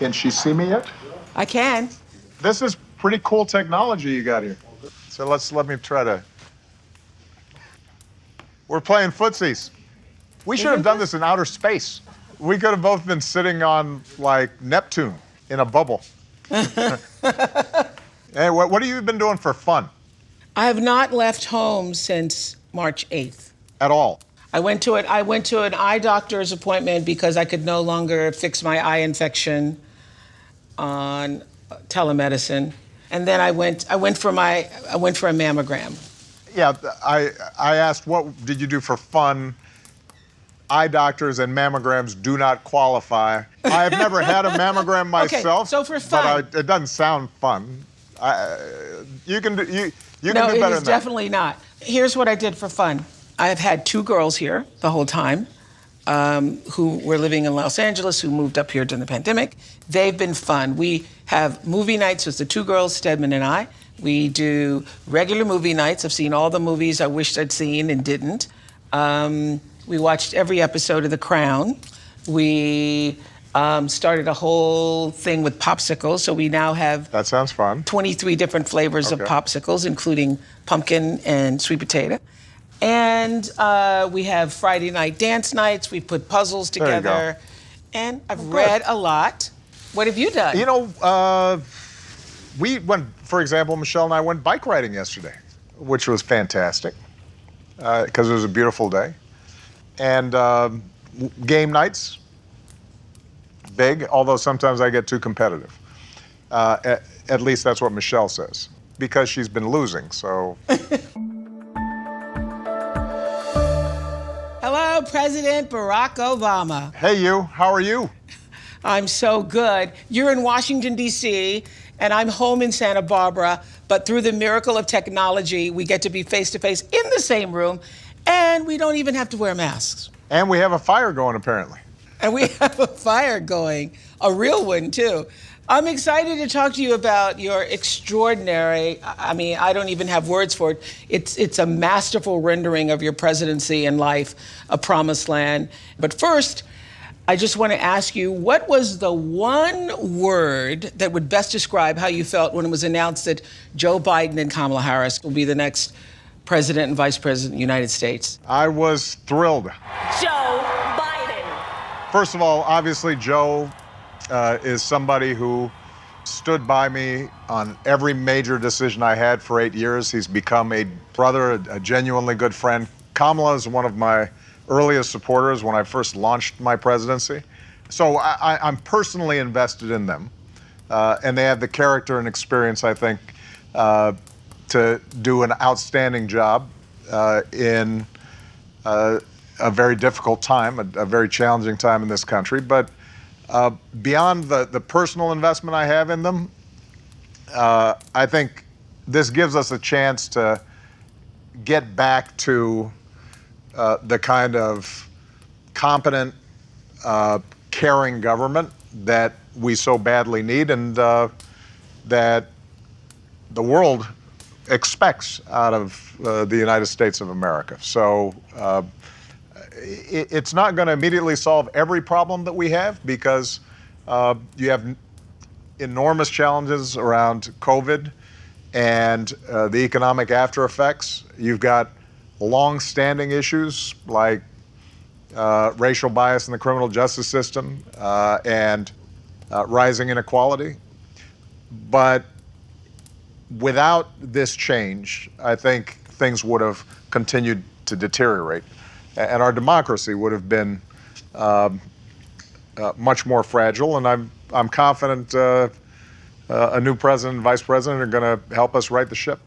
Can she see me yet? I can. This is pretty cool technology you got here. So let me try to. We're playing footsies. We should have done this in outer space. We could have both been sitting on, like, Neptune in a bubble. Hey, what have you been doing for fun? I have not left home since March 8th. At all? I went to an eye doctor's appointment because I could no longer fix my eye infection on telemedicine. And then I went for a mammogram. Yeah, I asked what did you do for fun? Eye doctors and mammograms do not qualify. I have never had a mammogram myself. Okay, so for fun. But it doesn't sound fun. You can do better than that. No, it is definitely not. Here's what I did for fun. I have had 2 girls here the whole time who were living in Los Angeles, who moved up here during the pandemic. They've been fun. We have movie nights with the 2 girls, Stedman and I. We do regular movie nights. I've seen all the movies I wished I'd seen and didn't. We watched every episode of The Crown. We started a whole thing with popsicles, so we now have... That sounds fun. 23 different flavors of popsicles, including pumpkin and sweet potato. And we have Friday night dance nights. We put puzzles together. And I've read a lot. What have you done? You know, we went, for example, Michelle and I went bike riding yesterday, which was fantastic because it was a beautiful day. And game nights, big, although sometimes I get too competitive. At least that's what Michelle says, because she's been losing, so. Hello, President Barack Obama. Hey, you, how are you? I'm so good. You're in Washington, D.C., and I'm home in Santa Barbara, but through the miracle of technology, we get to be face-to-face in the same room, and we don't even have to wear masks. And we have a fire going, apparently. And we have a fire going, a real one, too. I'm excited to talk to you about your extraordinary, I mean, I don't even have words for it. It's a masterful rendering of your presidency and life, a promised land. But first, I just want to ask you, what was the one word that would best describe how you felt when it was announced that Joe Biden and Kamala Harris will be the next president and vice president of the United States? I was thrilled. Joe Biden. First of all, obviously, Joe is somebody who stood by me on every major decision I had for 8 years. He's become a brother, a genuinely good friend. Kamala is one of my earliest supporters when I first launched my presidency. So I'm personally invested in them. And they have the character and experience, I think, to do an outstanding job in a very difficult time, a very challenging time in this country. But beyond the personal investment I have in them, I think this gives us a chance to get back to the kind of competent, caring government that we so badly need and that the world expects out of the United States of America. So it's not going to immediately solve every problem that we have because you have enormous challenges around COVID and the economic after effects. You've got long-standing issues like racial bias in the criminal justice system and rising inequality. But without this change, I think things would have continued to deteriorate, and our democracy would have been much more fragile. And I'm confident a new president and vice president are going to help us right the ship.